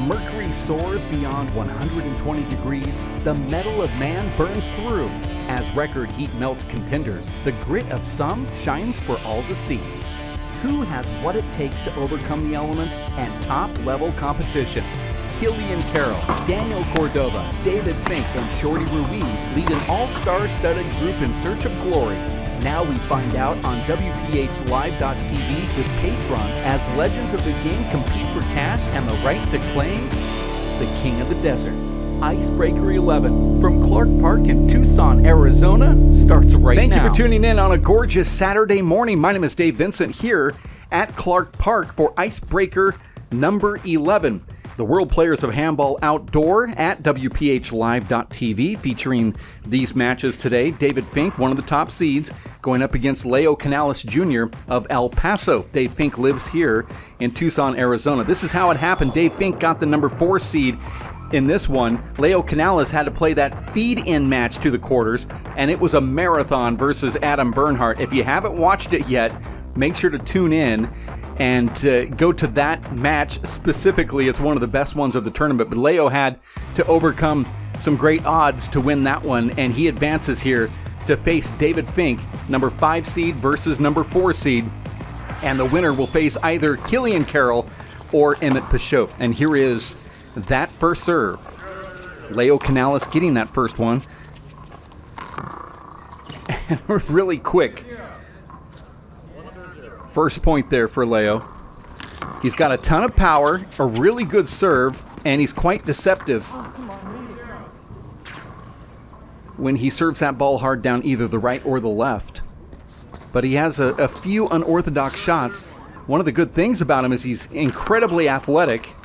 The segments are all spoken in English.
mercury soars beyond 120 degrees, the metal of man burns through. As record heat melts contenders, the grit of some shines for all to see. Who has what it takes to overcome the elements and top-level competition? Killian Carroll, Daniel Cordova, David Fink, and Shorty Ruiz lead an all-star-studded group in search of glory. Now we find out on WPHLive.tv with Patron as legends of the game compete for cash and the right to claim the King of the Desert. Icebreaker 11 from Clark Park in Tucson, Arizona starts right now. Thank you for tuning in on a gorgeous Saturday morning. My name is Dave Vincent here at Clark Park for Icebreaker number 11. The World Players of Handball Outdoor at WPHLive.tv, featuring these matches today. David Fink, one of the top seeds, going up against Leo Canales Jr. of El Paso. Dave Fink lives here in Tucson, Arizona. This is how it happened. Dave Fink got the number 4 seed in this one. Leo Canales had to play that feed-in match to the quarters, and it was a marathon versus Adam Bernhardt. If you haven't watched it yet, make sure to tune in and go to that match specifically. It's one of the best ones of the tournament. But Leo had to overcome some great odds to win that one, and he advances here to face David Fink, number 5 seed versus number 4 seed. And the winner will face either Killian Carroll or Emmett Pichot. And here is that first serve. Leo Canales getting that first one. And really quick. First point there for Leo. He's got a ton of power, a really good serve, and he's quite deceptive when he serves that ball hard down either the right or the left. But he has a few unorthodox shots. One of the good things about him is he's incredibly athletic,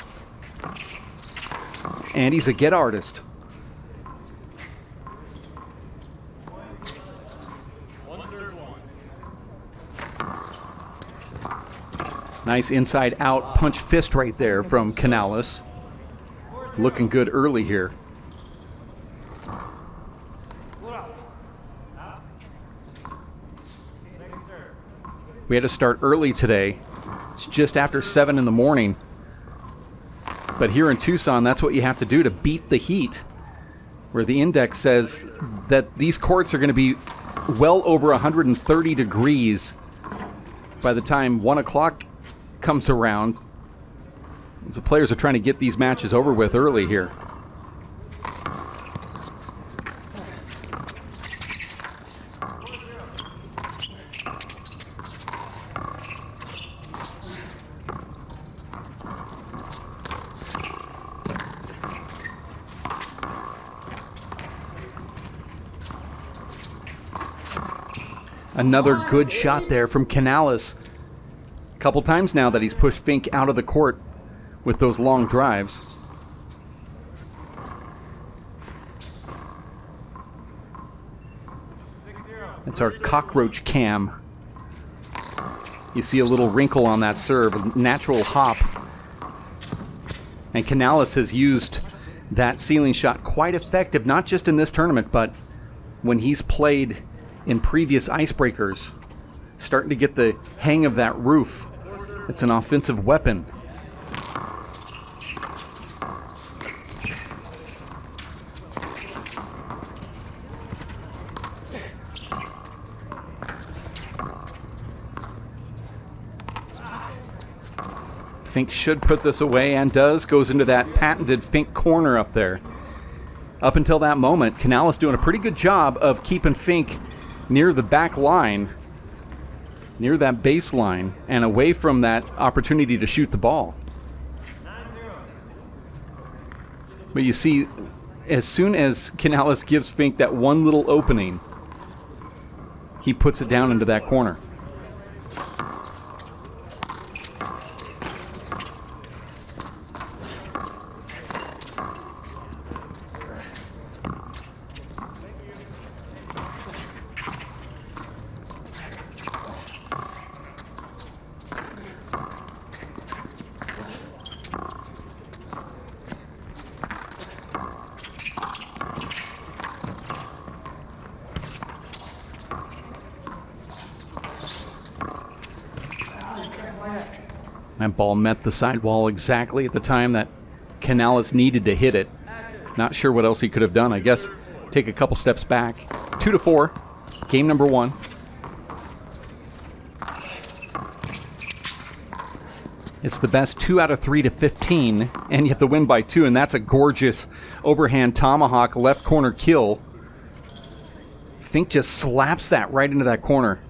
and he's a get artist. Nice inside-out punch fist right there from Canales. Looking good early here. We had to start early today. It's just after 7 in the morning. But here in Tucson, that's what you have to do to beat the heat, where the index says that these courts are going to be well over 130 degrees by the time 1 o'clock comes around. The players are trying to get these matches over with early here. Another good shot there from Canales. Couple times now that he's pushed Fink out of the court with those long drives. That's our cockroach cam. You see a little wrinkle on that serve, a natural hop. And Canales has used that ceiling shot quite effective, not just in this tournament, but when he's played in previous icebreakers. Starting to get the hang of that roof. It's an offensive weapon. Fink should put this away, and does. Goes into that patented Fink corner up there. Up until that moment, Canales doing a pretty good job of keeping Fink near the back line, near that baseline, and away from that opportunity to shoot the ball. But you see, as soon as Canales gives Fink that one little opening, he puts it down into that corner. That ball met the sidewall exactly at the time that Canales needed to hit it. Not sure what else he could have done. I guess take a couple steps back. 2-4, game number 1. It's the best 2 out of 3 to 15, and you have to win by 2, and that's a gorgeous overhand tomahawk left corner kill. Fink just slaps that right into that corner.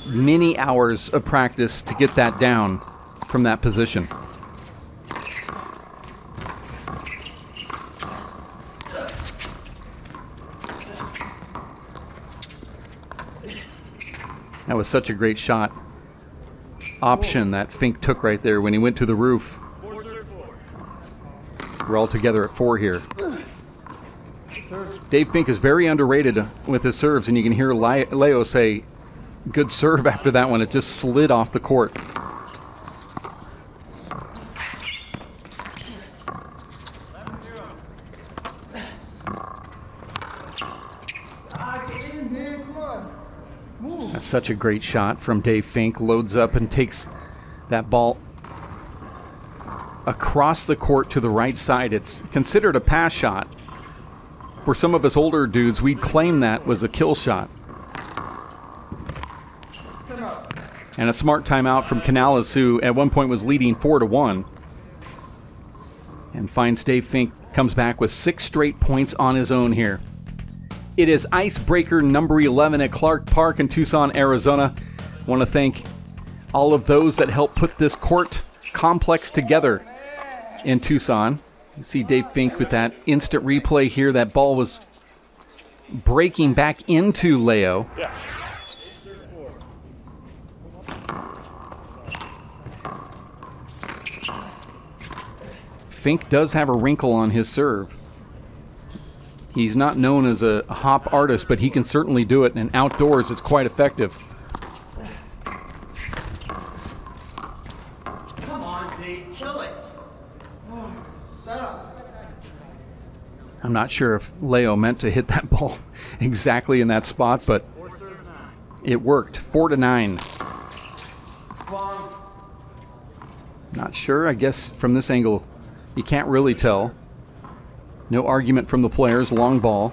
Many hours of practice to get that down from that position. That was such a great shot option that Fink took right there when he went to the roof. We're all together at 4 here. Dave Fink is very underrated with his serves, and you can hear Leo say, good serve after that one. It just slid off the court. That's such a great shot from Dave Fink. Loads up and takes that ball across the court to the right side. It's considered a pass shot. For some of us older dudes, we'd claim that was a kill shot. And a smart timeout from Canales, who at one point was leading 4-1. And finds Dave Fink comes back with 6 straight points on his own here. It is Icebreaker number 11 at Clark Park in Tucson, Arizona. I want to thank all of those that helped put this court complex together in Tucson. You see Dave Fink with that instant replay here. That ball was breaking back into Leo. Fink does have a wrinkle on his serve. He's not known as a hop artist, but he can certainly do it, and outdoors it's quite effective. Come on, Dave, kill it. Oh, I'm not sure if Leo meant to hit that ball exactly in that spot, but it worked. 4-9. Not sure. I guess from this angle, you can't really tell. No argument from the players. Long ball.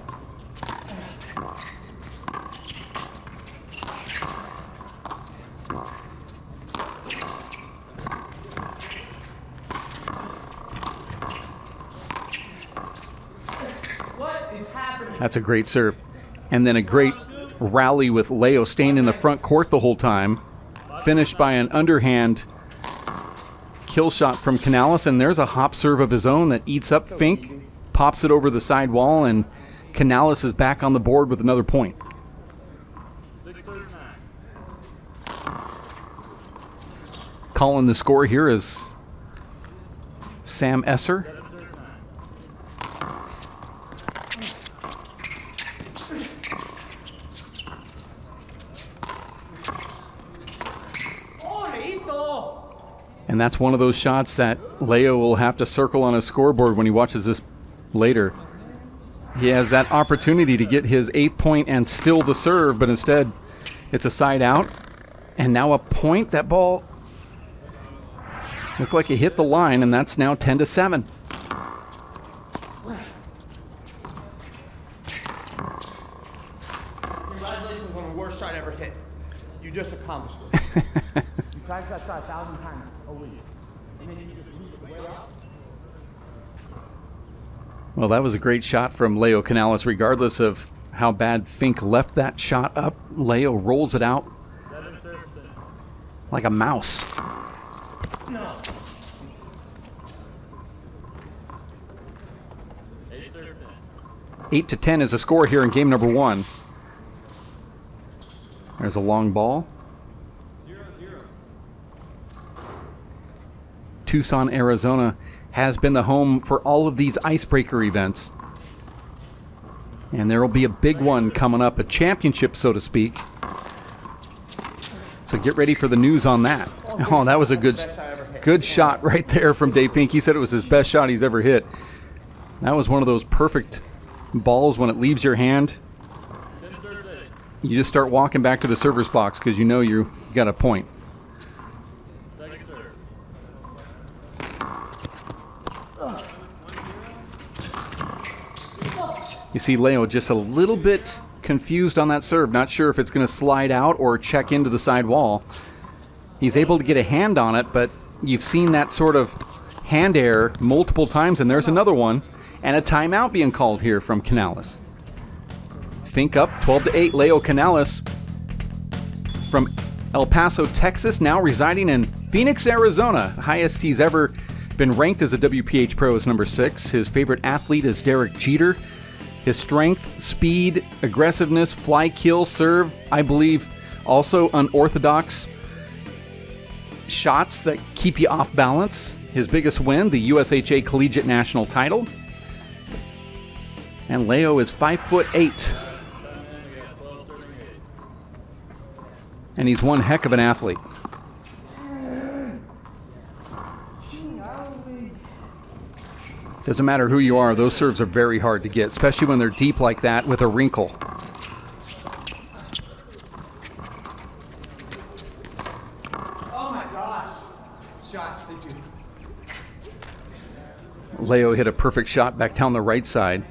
What is happening? That's a great serve. And then a great rally with Leo staying in the front court the whole time. Finished by an underhand kill shot from Canales. And there's a hop serve of his own that eats up Fink. Pops it over the side wall, and Canales is back on the board with another point. Calling the score here is Sam Esser. And that's one of those shots that Leo will have to circle on his scoreboard when he watches this later. He has that opportunity to get his 8th point and still the serve, but instead it's a side out. And now a point. That ball looked like it hit the line, and that's now 10-7. Congratulations on the worst shot ever hit. You just accomplished it. You practice that shot 1,000 times a week, and then you just leave it way out. Well, that was a great shot from Leo Canales. Regardless of how bad Fink left that shot up, Leo rolls it out like a mouse. No. 8-10 is the score here in game number 1. There's a long ball. 0-0. Tucson, Arizona has been the home for all of these Icebreaker events. And there will be a big one coming up, a championship, so to speak. So get ready for the news on that. Oh, that was a good shot right there from Dave Fink. He said it was his best shot he's ever hit. That was one of those perfect balls when it leaves your hand. You just start walking back to the server's box because you know you got a point. You see Leo just a little bit confused on that serve, not sure if it's going to slide out or check into the side wall. He's able to get a hand on it, but you've seen that sort of hand error multiple times, and there's another one, and a timeout being called here from Canales. Fink up 12-8. Leo Canales from El Paso, Texas, now residing in Phoenix, Arizona. The highest he's ever been ranked as a WPH pro is number 6. His favorite athlete is Derek Jeter. His strength, speed, aggressiveness, fly kill, serve, I believe also unorthodox shots that keep you off balance. His biggest win, the USHA Collegiate National title. And Leo is 5'8". And he's one heck of an athlete. Doesn't matter who you are, those serves are very hard to get, especially when they're deep like that with a wrinkle. Oh my gosh. Shot, thank you. Leo hit a perfect shot back down the right side.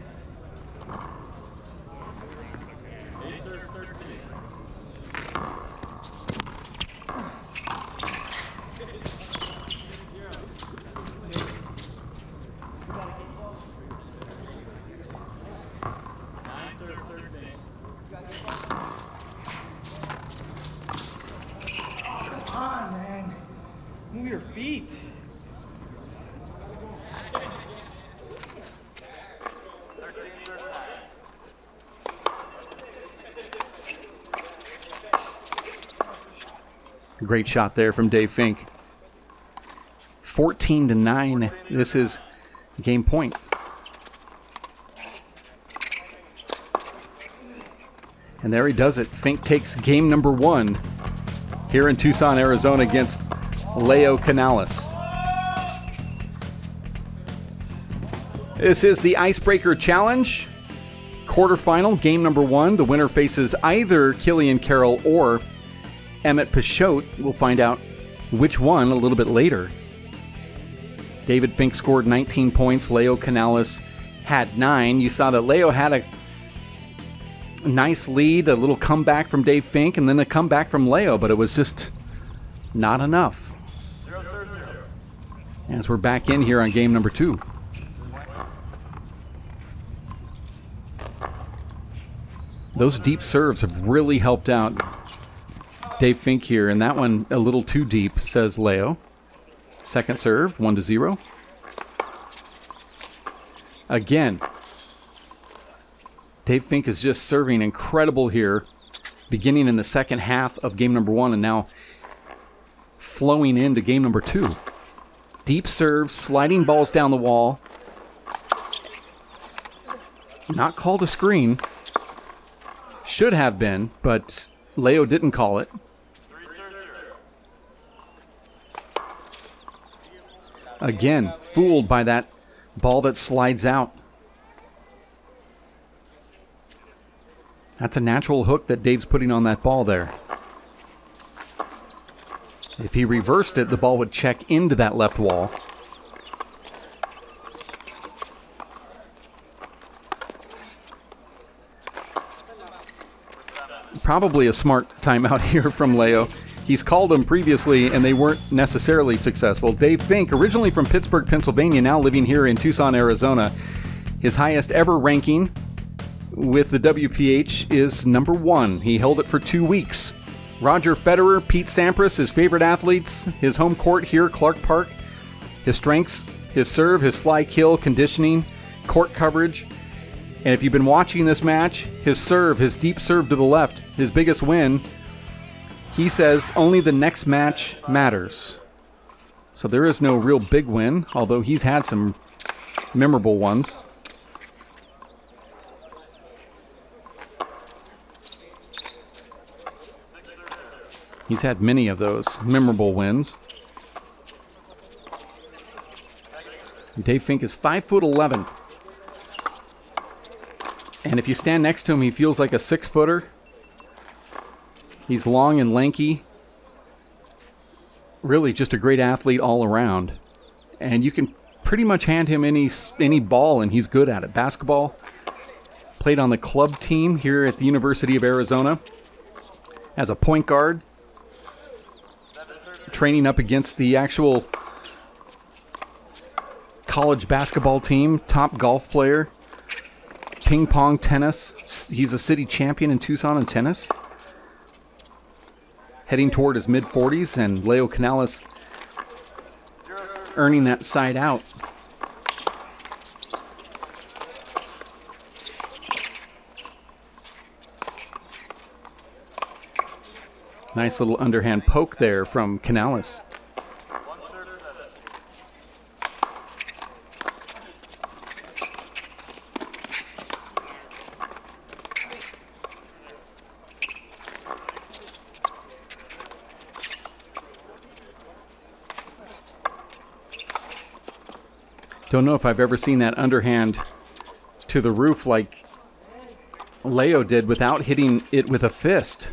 Move your feet. Great shot there from Dave Fink. 14-9. This is game point. And there he does it. Fink takes game number 1 here in Tucson, Arizona against Leo Canales. This is the Icebreaker Challenge. Quarterfinal, game number 1. The winner faces either Killian Carroll or Emmett Pichot. We'll find out which one a little bit later. David Fink scored 19 points. Leo Canales had 9. You saw that Leo had a nice lead, a little comeback from Dave Fink, and then a comeback from Leo, but it was just not enough. As we're back in here on game number 2. Those deep serves have really helped out Dave Fink here, and that one a little too deep, says Leo. Second serve, 1-0. Again, Dave Fink is just serving incredible here, beginning in the second half of game number 1 and now flowing into game number 2. Deep serves, sliding balls down the wall. Not called a screen. Should have been, but Leo didn't call it. Again, fooled by that ball that slides out. That's a natural hook that Dave's putting on that ball there. If he reversed it, the ball would check into that left wall. Probably a smart timeout here from Leo. He's called them previously, and they weren't necessarily successful. Dave Fink, originally from Pittsburgh, Pennsylvania, now living here in Tucson, Arizona. His highest ever ranking with the WPH is number 1. He held it for 2 weeks. Roger Federer, Pete Sampras, his favorite athletes. His home court here, Clark Park. His strengths, his serve, his fly kill, conditioning, court coverage. And if you've been watching this match, his serve, his deep serve to the left, his biggest win, he says only the next match matters. So there is no real big win, although he's had some memorable ones. He's had many of those memorable wins. Dave Fink is 5'11". And if you stand next to him, he feels like a 6-footer. He's long and lanky. Really just a great athlete all around. And you can pretty much hand him any ball and he's good at it. Basketball, Played on the club team here at the University of Arizona as a point guard, training up against the actual college basketball team, top golf player, ping pong, tennis. He's a city champion in Tucson in tennis. Heading toward his mid-40s, and Leo Canales earning that side out. Nice little underhand poke there from Canales. Don't know if I've ever seen that underhand to the roof like Leo did without hitting it with a fist.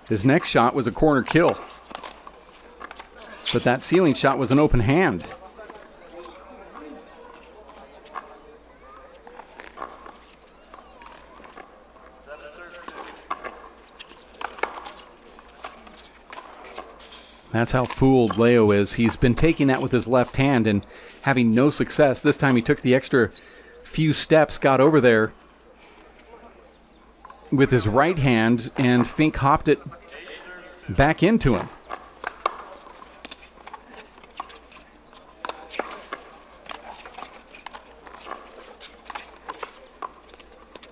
His next shot was a corner kill, but that ceiling shot was an open hand. That's how fooled Leo is. He's been taking that with his left hand and having no success. This time he took the extra few steps, got over there with his right hand, and Fink hopped it back into him.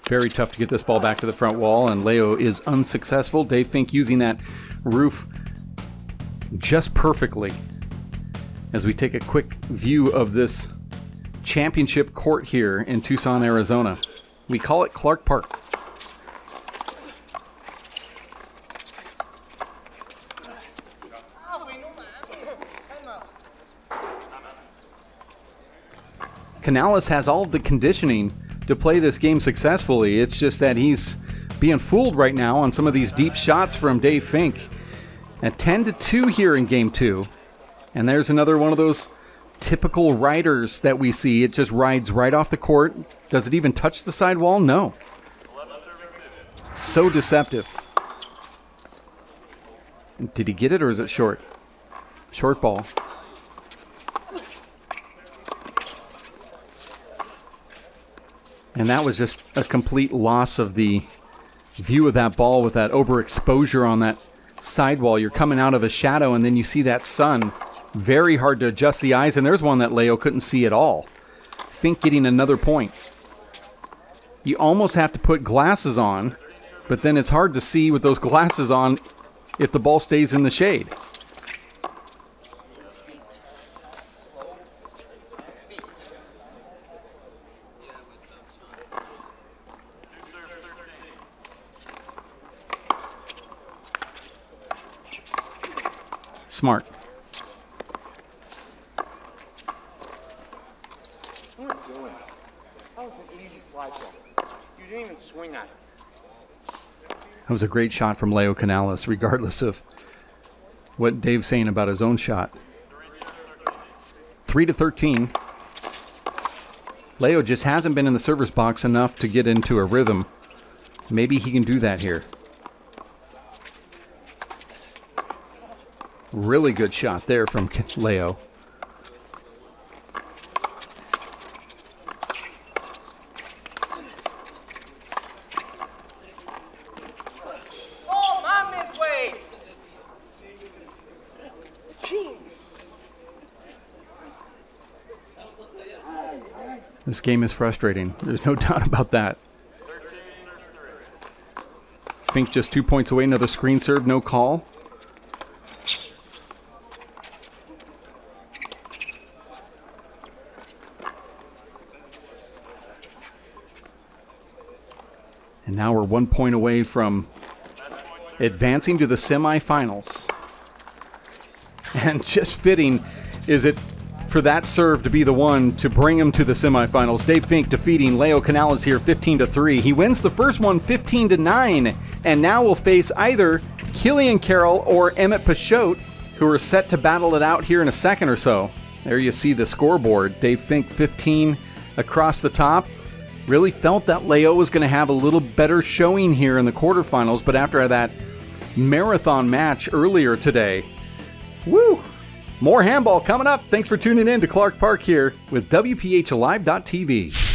Very tough to get this ball back to the front wall, and Leo is unsuccessful. Dave Fink using that roof just perfectly. As we take a quick view of this championship court here in Tucson, Arizona. We call it Clark Park. Canales has all the conditioning to play this game successfully. It's just that he's being fooled right now on some of these deep shots from Dave Fink. At 10-2 here in game 2. And there's another one of those typical riders that we see. It just rides right off the court. Does it even touch the sidewall? No. So deceptive. Did he get it, or is it short? Short ball. And that was just a complete loss of the view of that ball with that overexposure on that sidewall. You're coming out of a shadow, and then you see that sun. Very hard to adjust the eyes, and there's one that Leo couldn't see at all. Fink getting another point. You almost have to put glasses on, but then it's hard to see with those glasses on if the ball stays in the shade. Smart. What are you doing? That was an easy fly ball. You didn't even swing at it. That was a great shot from Leo Canales, regardless of what Dave's saying about his own shot. 3-13. Leo just hasn't been in the server's box enough to get into a rhythm. Maybe he can do that here. Really good shot there from Leo. Oh, my midway! This game is frustrating. There's no doubt about that. Fink just 2 points away. Another screen serve, no call. And now we're 1 point away from advancing to the semifinals. And just fitting is it for that serve to be the one to bring him to the semifinals. Dave Fink defeating Leo Canales here 15-3. He wins the first one 15-9, and now will face either Killian Carroll or Emmett Peixote, who are set to battle it out here in a second or so. There you see the scoreboard. Dave Fink 15 across the top. Really felt that Leo was going to have a little better showing here in the quarterfinals, but after that marathon match earlier today, woo! More handball coming up. Thanks for tuning in to Clark Park here with WPHLive.tv.